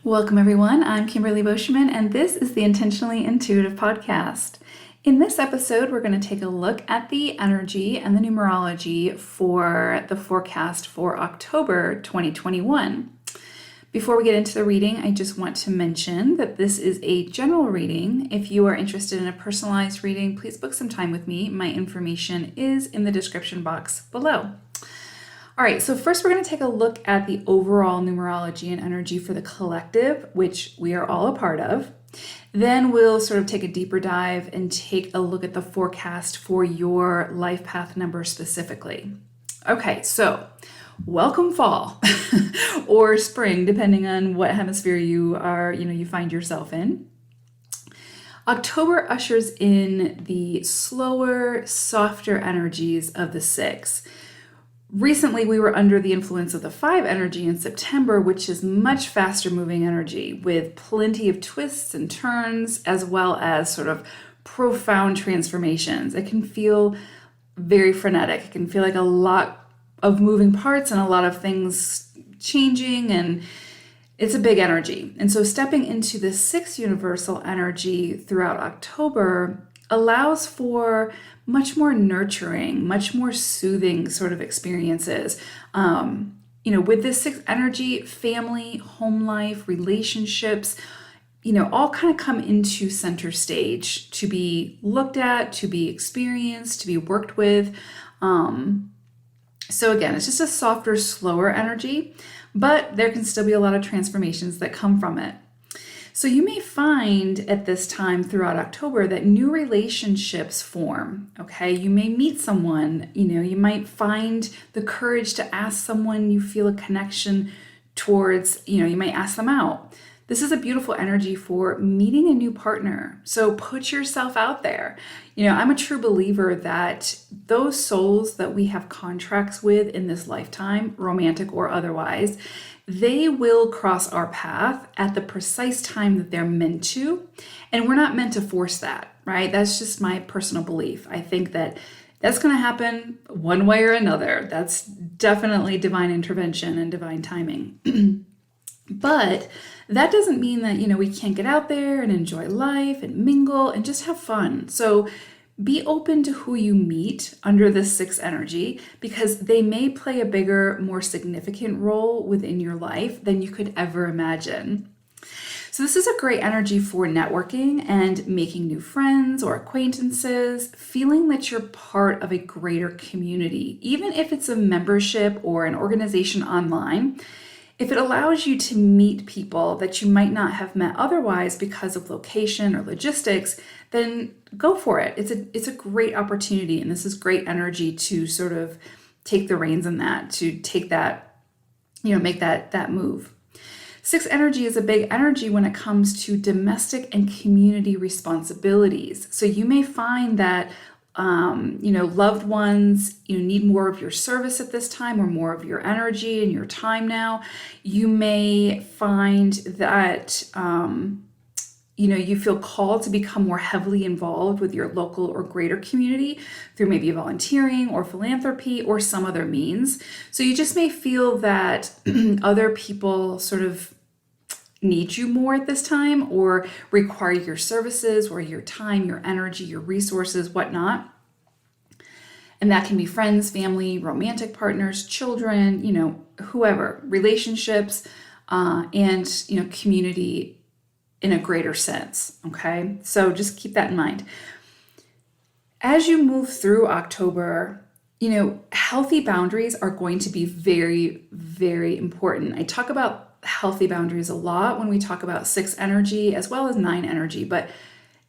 Welcome, everyone. I'm Kimberly Boschman, and this is the Intentionally Intuitive podcast. In this episode, we're going to take a look at the energy and the numerology for the forecast for October 2021. Before we get into the reading, I just want to mention that this is a general reading. If you are interested in a personalized reading, please book some time with me. My information is in the description box below. All right, so first we're going to take a look at the overall numerology and energy for the collective, which we are all a part of. Then we'll sort of take a deeper dive and take a look at the forecast for your life path number specifically. Okay, so welcome fall or spring, depending on what hemisphere you find yourself in. October ushers in the slower, softer energies of the six. Recently, we were under the influence of the 5 energy in September, which is much faster moving energy with plenty of twists and turns, as well as sort of profound transformations. It can feel very frenetic. It can feel like a lot of moving parts and a lot of things changing, and it's a big energy. And so stepping into the 6 universal energy throughout October allows for much more nurturing, much more soothing sort of experiences. With this 6 energy, family, home life, relationships, all kind of come into center stage to be looked at, to be experienced, to be worked with. So again, it's just a softer, slower energy, but there can still be a lot of transformations that come from it. So you may find at this time throughout October that new relationships form, okay? You may meet someone, you might find the courage to ask someone you feel a connection towards, you might ask them out. This is a beautiful energy for meeting a new partner. So put yourself out there. I'm a true believer that those souls that we have contracts with in this lifetime, romantic or otherwise, they will cross our path at the precise time that they're meant to. And we're not meant to force that, right? That's just my personal belief. I think that that's going to happen one way or another. That's definitely divine intervention and divine timing. But that doesn't mean that, we can't get out there and enjoy life and mingle and just have fun. So be open to who you meet under this 6 energy, because they may play a bigger, more significant role within your life than you could ever imagine. So this is a great energy for networking and making new friends or acquaintances, feeling that you're part of a greater community, even if it's a membership or an organization online. If it allows you to meet people that you might not have met otherwise because of location or logistics, then go for it. It's a great opportunity, and this is great energy to sort of take the reins in that, to take that, make that move. 6 energy is a big energy when it comes to domestic and community responsibilities. So you may find that loved ones, need more of your service at this time, or more of your energy and your time now. You may find that, you feel called to become more heavily involved with your local or greater community through maybe volunteering or philanthropy or some other means. So you just may feel that other people sort of need you more at this time, or require your services or your time, your energy, your resources, whatnot. And that can be friends, family, romantic partners, children, whoever, relationships, and, community in a greater sense. Okay. So just keep that in mind. As you move through October, healthy boundaries are going to be very, very important. I talk about healthy boundaries a lot when we talk about 6 energy as well as 9 energy, but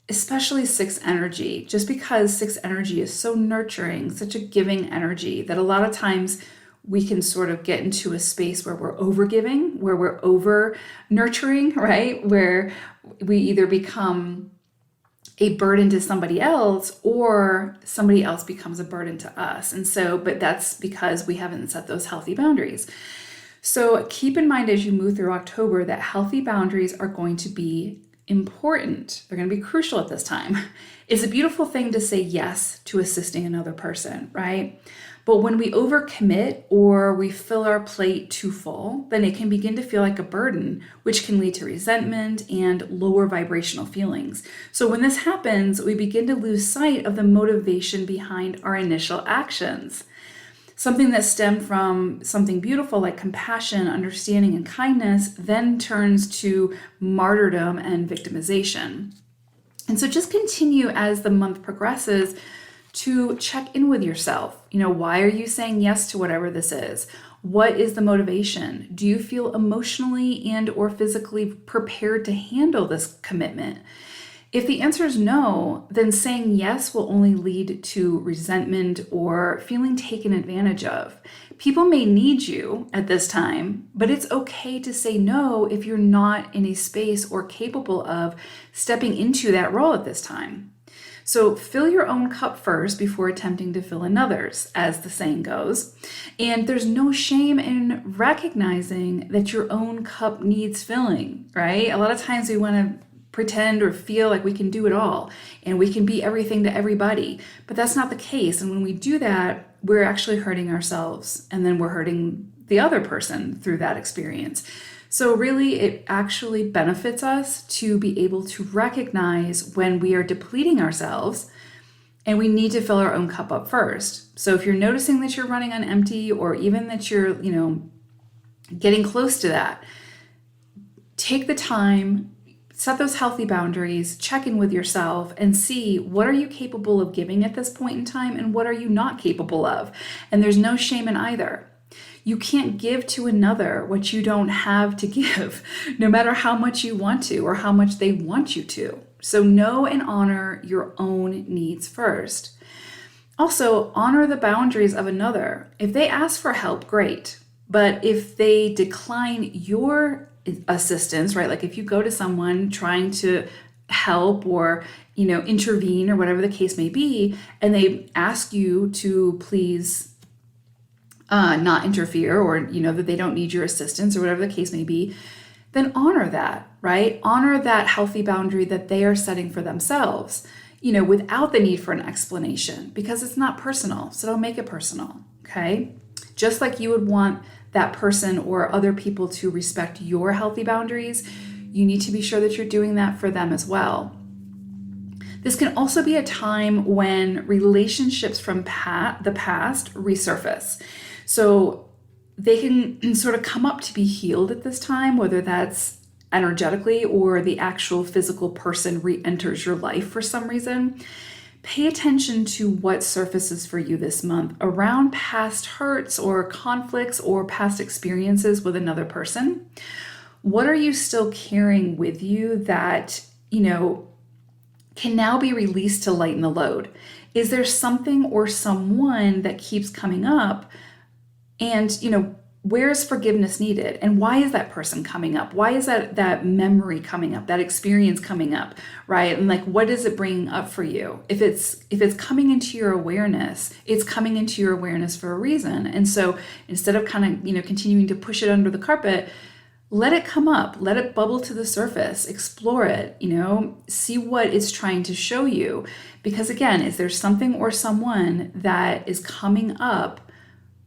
especially 6 energy, just because 6 energy is so nurturing, such a giving energy, that a lot of times we can sort of get into a space where we're over giving, where we're over nurturing, right? Where we either become a burden to somebody else, or somebody else becomes a burden to us. And so, but that's because we haven't set those healthy boundaries. So keep in mind as you move through October that healthy boundaries are going to be important, they're going to be crucial at this time. It's a beautiful thing to say yes to assisting another person, right? But when we overcommit or we fill our plate too full, then it can begin to feel like a burden, which can lead to resentment and lower vibrational feelings. So when this happens, we begin to lose sight of the motivation behind our initial actions. Something that stemmed from something beautiful like compassion, understanding, and kindness then turns to martyrdom and victimization. And so just continue as the month progresses to check in with yourself. Why are you saying yes to whatever this is? What is the motivation? Do you feel emotionally and or physically prepared to handle this commitment? If the answer is no, then saying yes will only lead to resentment or feeling taken advantage of. People may need you at this time, but it's okay to say no if you're not in a space or capable of stepping into that role at this time. So fill your own cup first before attempting to fill another's, as the saying goes. And there's no shame in recognizing that your own cup needs filling, right? A lot of times we want to pretend or feel like we can do it all and we can be everything to everybody, but that's not the case. And when we do that, we're actually hurting ourselves, and then we're hurting the other person through that experience. So really, it actually benefits us to be able to recognize when we are depleting ourselves and we need to fill our own cup up first. So if you're noticing that you're running on empty, or even that you're, getting close to that, take the time, set those healthy boundaries, check in with yourself, and see what are you capable of giving at this point in time and what are you not capable of. And there's no shame in either. You can't give to another what you don't have to give, no matter how much you want to or how much they want you to. So know and honor your own needs first. Also, honor the boundaries of another. If they ask for help, great. But if they decline your assistance, right? Like if you go to someone trying to help or, intervene or whatever the case may be, and they ask you to please not interfere, or, that they don't need your assistance or whatever the case may be, then honor that, right? Honor that healthy boundary that they are setting for themselves, without the need for an explanation, because it's not personal. So don't make it personal, okay? Just like you would want that person or other people to respect your healthy boundaries, you need to be sure that you're doing that for them as well. This can also be a time when relationships from the past resurface. So they can sort of come up to be healed at this time, whether that's energetically or the actual physical person re-enters your life for some reason. Pay attention to what surfaces for you this month around past hurts or conflicts or past experiences with another person. What are you still carrying with you that, can now be released to lighten the load? Is there something or someone that keeps coming up? And, where is forgiveness needed? And why is that person coming up? Why is that memory coming up, that experience coming up, right? And like, what is it bringing up for you? If it's coming into your awareness, it's coming into your awareness for a reason. And so instead of kind of, continuing to push it under the carpet, let it come up, let it bubble to the surface, explore it, see what it's trying to show you. Because again, is there something or someone that is coming up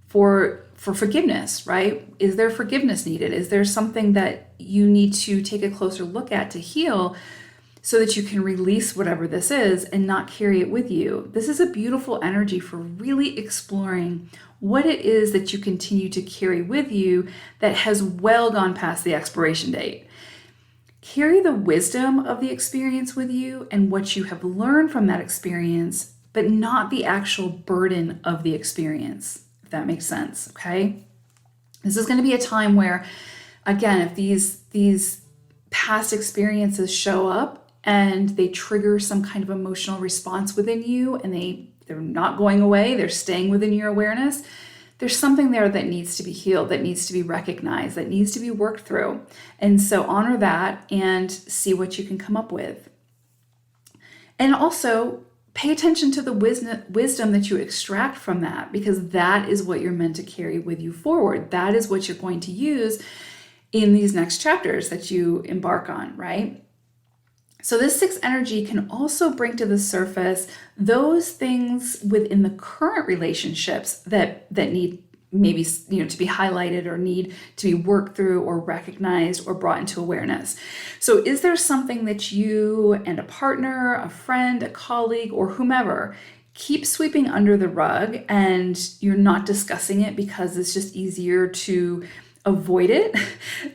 for forgiveness, right? Is there forgiveness needed? Is there something that you need to take a closer look at to heal so that you can release whatever this is and not carry it with you? This is a beautiful energy for really exploring what it is that you continue to carry with you that has well gone past the expiration date. Carry the wisdom of the experience with you and what you have learned from that experience, but not the actual burden of the experience. That makes sense, okay? This is going to be a time where, again, if these past experiences show up and they trigger some kind of emotional response within you and they're not going away, they're staying within your awareness, there's something there that needs to be healed, that needs to be recognized, that needs to be worked through. And so honor that and see what you can come up with. And also, pay attention to the wisdom that you extract from that, because that is what you're meant to carry with you forward. That is what you're going to use in these next chapters that you embark on, right? So this sixth energy can also bring to the surface those things within the current relationships that need maybe to be highlighted or need to be worked through or recognized or brought into awareness. So is there something that you and a partner, a friend, a colleague, or whomever keep sweeping under the rug and you're not discussing it because it's just easier to avoid it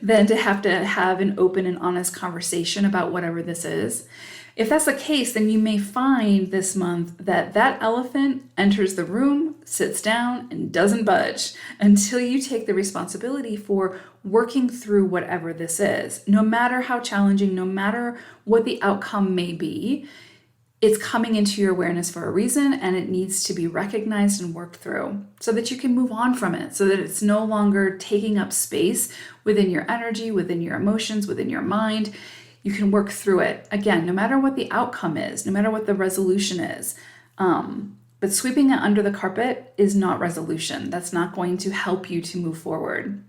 than to have an open and honest conversation about whatever this is? If that's the case, then you may find this month that that elephant enters the room, sits down, and doesn't budge until you take the responsibility for working through whatever this is. No matter how challenging, no matter what the outcome may be, it's coming into your awareness for a reason, and it needs to be recognized and worked through so that you can move on from it, so that it's no longer taking up space within your energy, within your emotions, within your mind. You can work through it. Again, no matter what the outcome is, no matter what the resolution is. But sweeping it under the carpet is not resolution. That's not going to help you to move forward.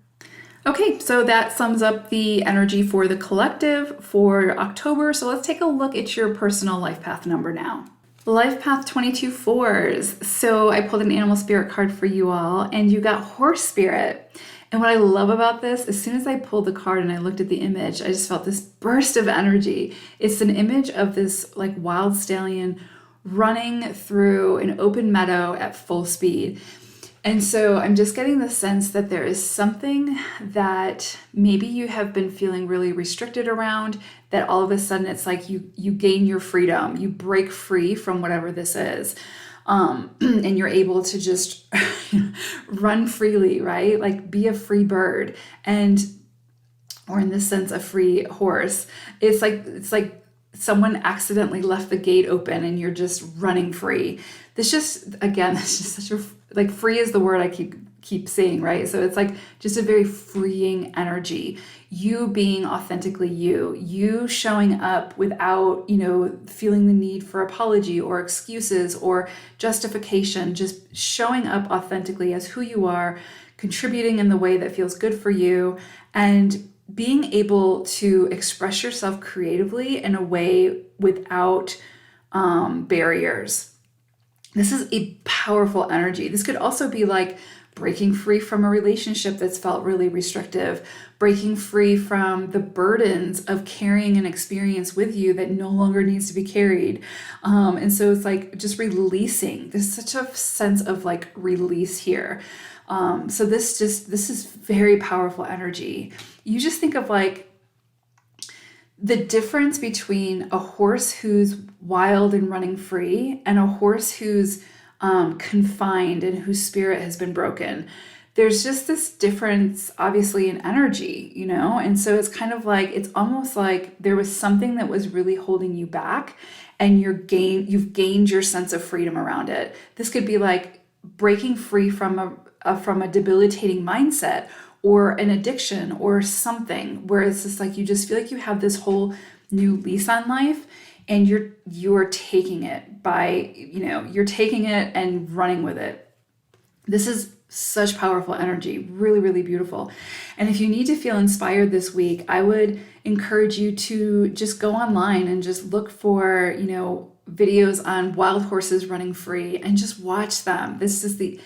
Okay, so that sums up the energy for the collective for October. So let's take a look at your personal life path number now. Life path 22 fours. So I pulled an animal spirit card for you all, and you got horse spirit. And what I love about this, as soon as I pulled the card and I looked at the image, I just felt this burst of energy. It's an image of this like wild stallion running through an open meadow at full speed. And so I'm just getting the sense that there is something that maybe you have been feeling really restricted around, that all of a sudden it's like you gain your freedom, you break free from whatever this is. And you're able to just run freely, right? Like be a free bird, or in this sense, a free horse. It's like someone accidentally left the gate open and you're just running free. That's just such a, like, free is the word I keep saying, right? So it's like just a very freeing energy. You being authentically you showing up without, feeling the need for apology or excuses or justification, just showing up authentically as who you are, contributing in the way that feels good for you, and being able to express yourself creatively in a way without barriers. This is a powerful energy. This could also be like breaking free from a relationship that's felt really restrictive, breaking free from the burdens of carrying an experience with you that no longer needs to be carried. And so it's like just releasing. There's such a sense of like release here. So this is very powerful energy. You just think of like the difference between a horse who's wild and running free and a horse who's confined and whose spirit has been broken. There's just this difference, obviously, in energy, and so it's kind of like, it's almost like there was something that was really holding you back, and you've gained your sense of freedom around it. This could be like breaking free from a debilitating mindset or an addiction or something, where it's just like you just feel like you have this whole new lease on life, and you're taking it you're taking it and running with it. This is such powerful energy, really, really beautiful. And if you need to feel inspired this week, I would encourage you to just go online and just look for, videos on wild horses running free and just watch them. This is the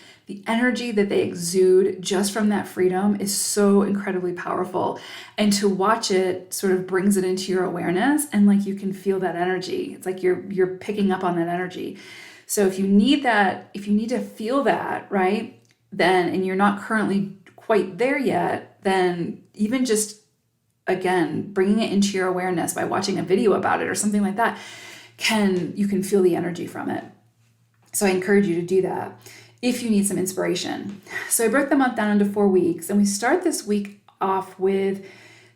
energy that they exude just from that freedom is so incredibly powerful. And to watch it sort of brings it into your awareness, and like you can feel that energy. It's like you're picking up on that energy. So if you need to feel that, right, then, and you're not currently quite there yet, then even just, again, bringing it into your awareness by watching a video about it or something like that, you can feel the energy from it. So I encourage you to do that if you need some inspiration. So I broke the month down into 4 weeks, and we start this week off with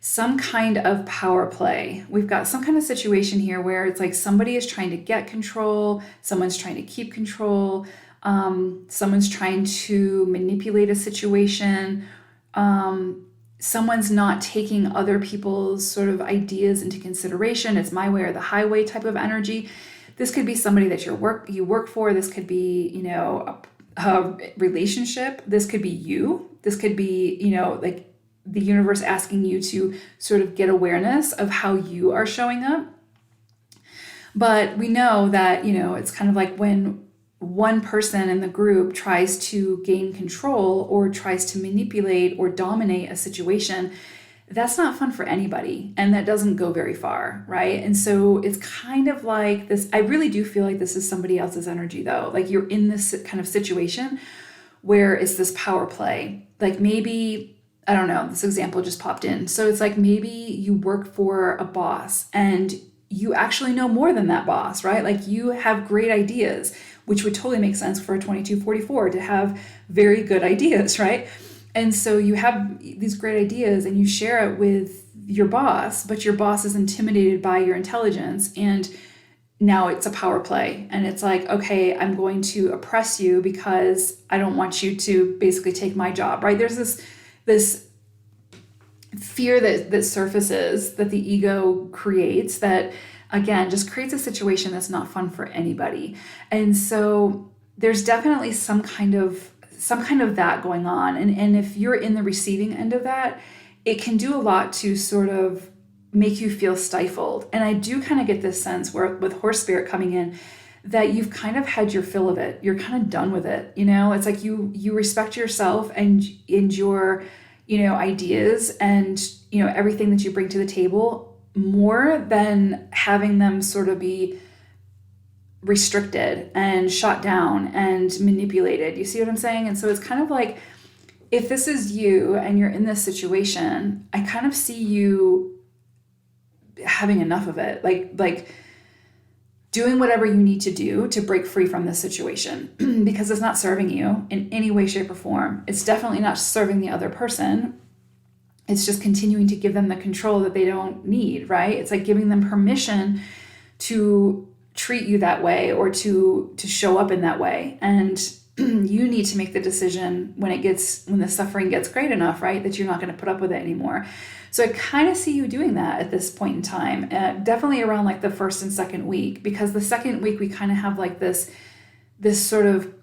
some kind of power play. We've got some kind of situation here where it's like somebody is trying to get control, someone's trying to keep control, someone's trying to manipulate a situation, someone's not taking other people's sort of ideas into consideration. It's my way or the highway type of energy. This could be somebody that you work for. This could be, a relationship. This could be you. This could be, like the universe asking you to sort of get awareness of how you are showing up. But we know that, it's kind of like when one person in the group tries to gain control or tries to manipulate or dominate a situation, that's not fun for anybody, and that doesn't go very far, right? And so it's kind of like this. I really do feel like this is somebody else's energy, though. Like you're in this kind of situation where it's this power play. Like maybe, I don't know, this example just popped in. So it's like maybe you work for a boss and you actually know more than that boss, right? Like you have great ideas, which would totally make sense for a 2244 to have very good ideas, right? And so you have these great ideas and you share it with your boss, but your boss is intimidated by your intelligence, and now it's a power play. And it's like, okay, I'm going to oppress you because I don't want you to basically take my job, right? There's this fear that surfaces, that the ego creates, that again just creates a situation that's not fun for anybody. And so there's definitely some kind of that going on. And if you're in the receiving end of that, it can do a lot to sort of make you feel stifled. And I do kind of get this sense where with horse spirit coming in, that you've kind of had your fill of it. You're kind of done with it. It's like you respect yourself and your, ideas and, everything that you bring to the table more than having them sort of be restricted and shot down and manipulated. You see what I'm saying? And so it's kind of like, if this is you and you're in this situation, I kind of see you having enough of it, like doing whatever you need to do to break free from this situation because it's not serving you in any way, shape, or form. It's definitely not serving the other person. It's just continuing to give them the control that they don't need, right? It's like giving them permission to treat you that way or to show up in that way. And you need to make the decision when the suffering gets great enough, right? That you're not going to put up with it anymore. So I kind of see you doing that at this point in time, definitely around like the first and second week, because the second week we kind of have like this sort of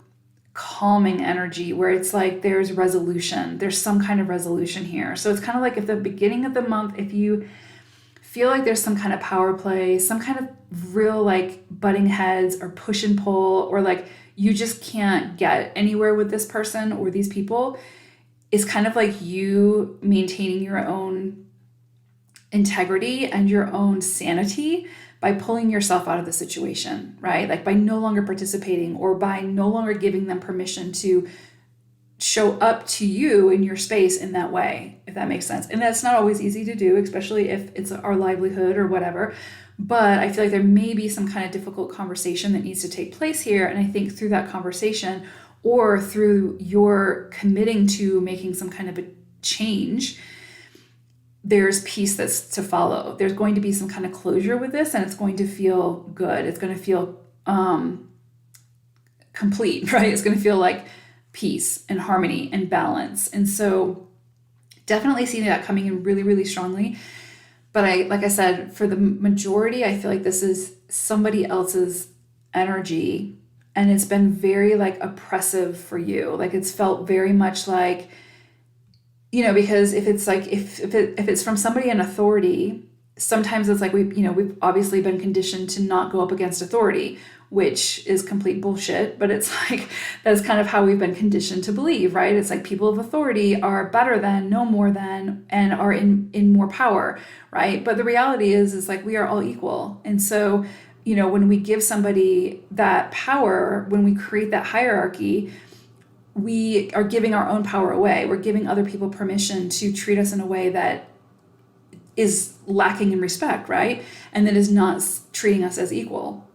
calming energy where it's like there's resolution. There's some kind of resolution here. So it's kind of like if the beginning of the month, if you feel like there's some kind of power play, some kind of real like butting heads or push and pull, or like you just can't get anywhere with this person or these people, it's kind of like you maintaining your own integrity and your own sanity by pulling yourself out of the situation, right? Like by no longer participating or by no longer giving them permission to show up to you in your space in that way, if that makes sense. And that's not always easy to do, especially if it's our livelihood or whatever. But I feel like there may be some kind of difficult conversation that needs to take place here. And I think through that conversation or through your committing to making some kind of a change, there's peace that's to follow. There's going to be some kind of closure with this, and it's going to feel good. It's going to feel complete, right? It's going to feel like peace and harmony and balance. And so definitely see that coming in really, really strongly. But like I said, for the majority, I feel like this is somebody else's energy, and it's been very like oppressive for you. Like it's felt very much like, because if it's like, if it's from somebody in authority, sometimes it's like we've obviously been conditioned to not go up against authority, which is complete bullshit, but it's like, that's kind of how we've been conditioned to believe, right? It's like people of authority are better than, know more than, and are in more power, right? But the reality is like we are all equal. And so, when we give somebody that power, when we create that hierarchy, we are giving our own power away. We're giving other people permission to treat us in a way that is lacking in respect, right? And that is not treating us as equal.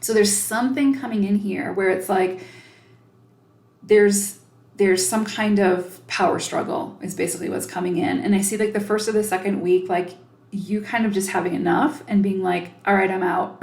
So there's something coming in here where it's like there's some kind of power struggle is basically what's coming in. And I see like the first or the second week, like you kind of just having enough and being like, all right, I'm out.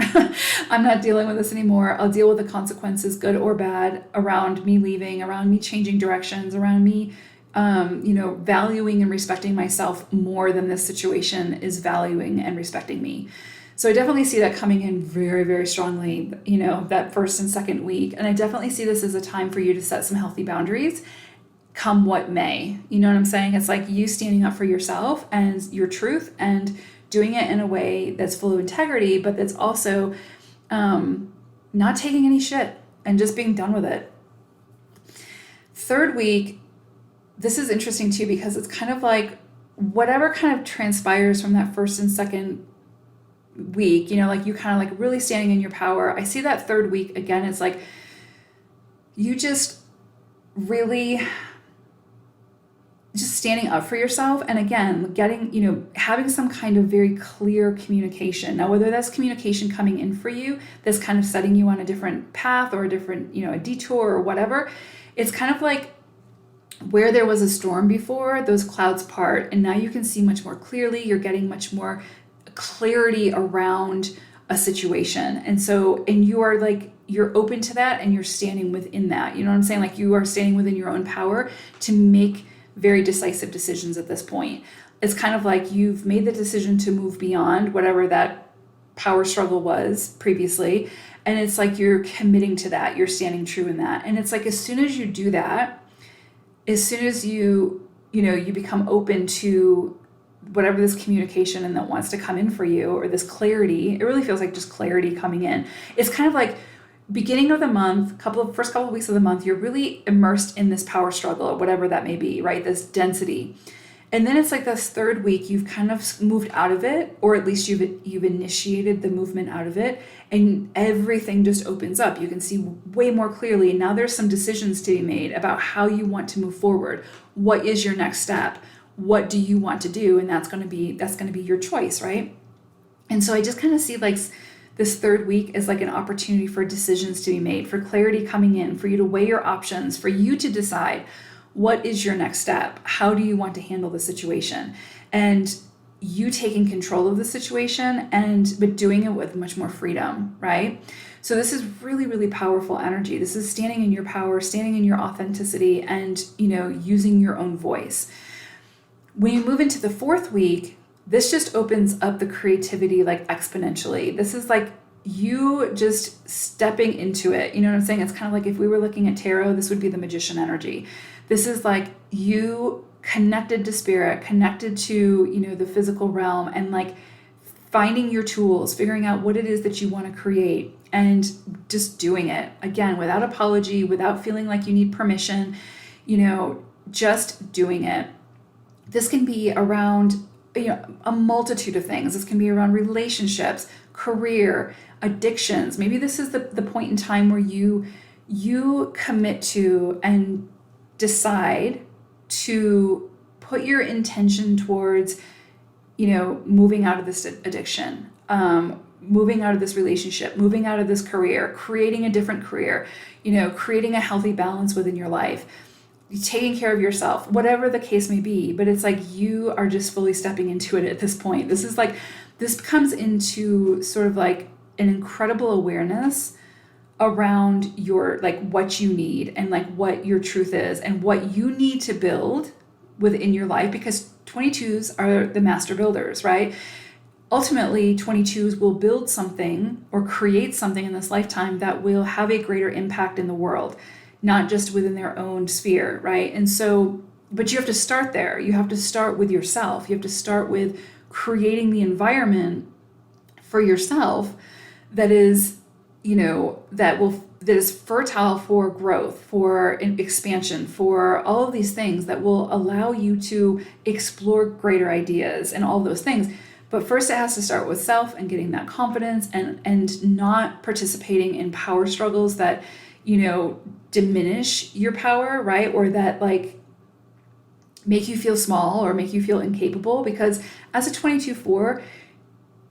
I'm not dealing with this anymore. I'll deal with the consequences, good or bad, around me leaving, around me changing directions, around me valuing and respecting myself more than this situation is valuing and respecting me. So I definitely see that coming in very, very strongly, that first and second week. And I definitely see this as a time for you to set some healthy boundaries, come what may. You know what I'm saying? It's like you standing up for yourself and your truth and doing it in a way that's full of integrity, but that's also not taking any shit and just being done with it. Third week, this is interesting too, because it's kind of like whatever kind of transpires from that first and second week, like you kind of like really standing in your power. I see that third week again, it's like you just really just standing up for yourself. And again, getting, having some kind of very clear communication. Now, whether that's communication coming in for you, that's kind of setting you on a different path or a different, a detour or whatever, it's kind of like where there was a storm before, those clouds part, and now you can see much more clearly. You're getting much more clarity around a situation. And so, and you are like, you're open to that and you're standing within that. You know what I'm saying? Like you are standing within your own power to make very decisive decisions at this point. It's kind of like you've made the decision to move beyond whatever that power struggle was previously. And it's like you're committing to that. You're standing true in that. And it's like as soon as you do that, as soon as you become open to whatever this communication and that wants to come in for you, or this clarity, it really feels like just clarity coming in. It's kind of like beginning of the month, first couple of weeks of the month, you're really immersed in this power struggle or whatever that may be, right? This density. And then it's like this third week, you've kind of moved out of it, or at least you've initiated the movement out of it, and everything just opens up. You can see way more clearly. Now there's some decisions to be made about how you want to move forward. What is your next step? What do you want to do? And that's going to be your choice, right? And so I just kind of see like this third week is like an opportunity for decisions to be made, for clarity coming in, for you to weigh your options, for you to decide what is your next step? How do you want to handle the situation? And you taking control of the situation, but doing it with much more freedom, right? So this is really, really powerful energy. This is standing in your power, standing in your authenticity, and using your own voice. When you move into the fourth week, this just opens up the creativity like exponentially. This is like you just stepping into it. You know what I'm saying? It's kind of like if we were looking at tarot, this would be the magician energy. This is like you connected to spirit, connected to, the physical realm, and like finding your tools, figuring out what it is that you want to create, and just doing it again, without apology, without feeling like you need permission, just doing it. This can be around a multitude of things. This can be around relationships, career, addictions. Maybe this is the point in time where you commit to and decide to put your intention towards, moving out of this addiction, moving out of this relationship, moving out of this career, creating a different career, creating a healthy balance within your life, taking care of yourself, whatever the case may be. But it's like you are just fully stepping into it at this point. This comes into sort of like an incredible awareness around your, like what you need and like what your truth is and what you need to build within your life, because 22s are the master builders, right? Ultimately, 22s will build something or create something in this lifetime that will have a greater impact in the world, not just within their own sphere, right? And so, but you have to start there. You have to start with yourself. You have to start with creating the environment for yourself that is, that is fertile for growth, for expansion, for all of these things that will allow you to explore greater ideas and all those things. But first it has to start with self and getting that confidence and not participating in power struggles that, diminish your power, right? Or that like make you feel small or make you feel incapable, because as a 22-4,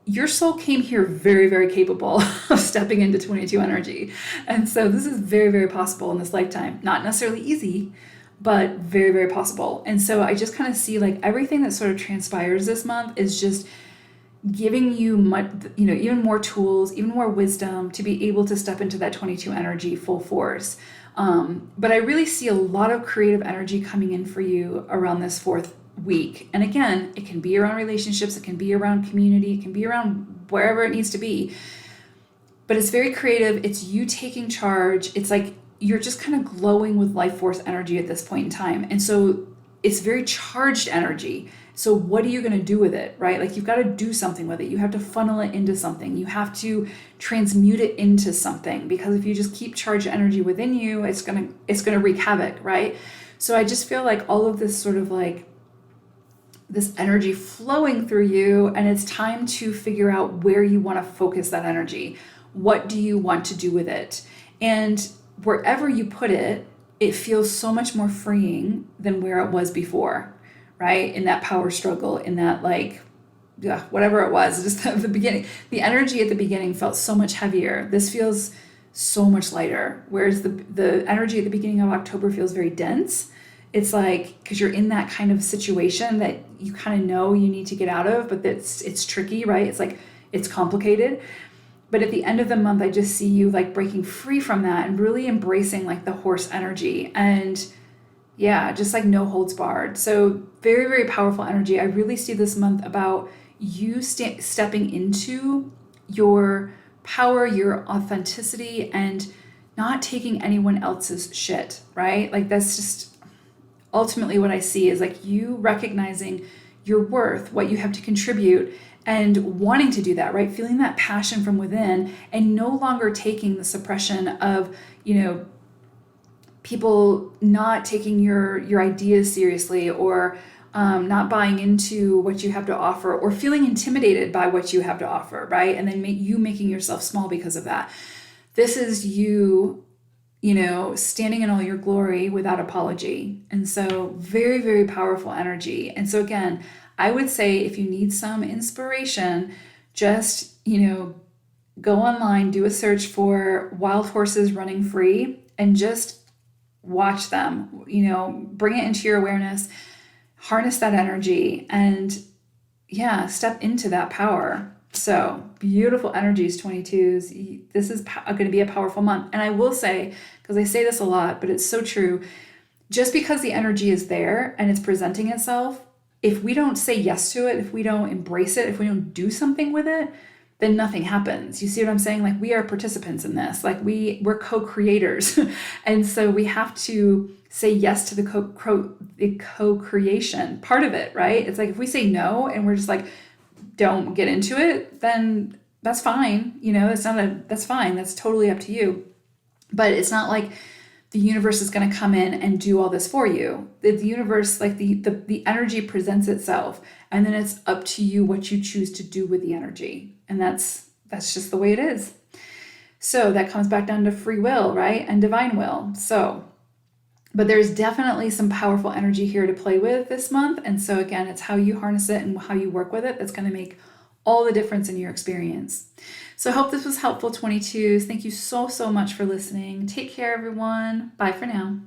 your soul came here very, very capable of stepping into 22 energy. And so this is very, very possible in this lifetime. Not necessarily easy, but very, very possible. And so I just kind of see like everything that sort of transpires this month is just giving you much, even more tools, even more wisdom to be able to step into that 22 energy full force. But I really see a lot of creative energy coming in for you around this fourth week. And again, it can be around relationships, it can be around community, it can be around wherever it needs to be. But it's very creative. It's you taking charge. It's like you're just kind of glowing with life force energy at this point in time. And so it's very charged energy. So what are you going to do with it, right? Like you've got to do something with it. You have to funnel it into something. You have to transmute it into something, because if you just keep charged energy within you, it's going to wreak havoc, right? So I just feel like all of this sort of like this energy flowing through you, and it's time to figure out where you want to focus that energy. What do you want to do with it? And wherever you put it, it feels so much more freeing than where it was before, right? In that power struggle, in that like, yeah, whatever it was, just at the beginning, the energy at the beginning felt so much heavier. This feels so much lighter. Whereas the energy at the beginning of October feels very dense. It's like, because you're in that kind of situation that you kind of know you need to get out of, but it's tricky, right? It's like, it's complicated. But at the end of the month, I just see you like breaking free from that and really embracing like the horse energy, and yeah, just like no holds barred. So very, very powerful energy. I really see this month about you stepping into your power, your authenticity, and not taking anyone else's shit, right? Like that's just ultimately what I see, is like you recognizing your worth, what you have to contribute, and wanting to do that, right? Feeling that passion from within, and no longer taking the suppression of, people not taking your ideas seriously, or not buying into what you have to offer, or feeling intimidated by what you have to offer, right? And then you making yourself small because of that. This is you, standing in all your glory without apology. And so very, very powerful energy. And so again, I would say if you need some inspiration, just, go online, do a search for wild horses running free, and just watch them, bring it into your awareness, harness that energy, and yeah, step into that power. So beautiful energies, 22s. This is going to be a powerful month. And I will say, because I say this a lot, but it's so true, just because the energy is there and it's presenting itself, if we don't say yes to it, if we don't embrace it, if we don't do something with it, then nothing happens. You see what I'm saying? Like we are participants in this, like we're co-creators. And so we have to say yes to the co-creation part of it, right? It's like if we say no and we're just like, don't get into it, then that's fine. That's fine. That's totally up to you. But it's not like the universe is going to come in and do all this for you. The universe, like the energy presents itself, and then it's up to you what you choose to do with the energy. And that's just the way it is. So that comes back down to free will, right? And divine will. But there's definitely some powerful energy here to play with this month. And so again, it's how you harness it and how you work with it that's going to make all the difference in your experience. So I hope this was helpful, 22s. Thank you so, so much for listening. Take care, everyone. Bye for now.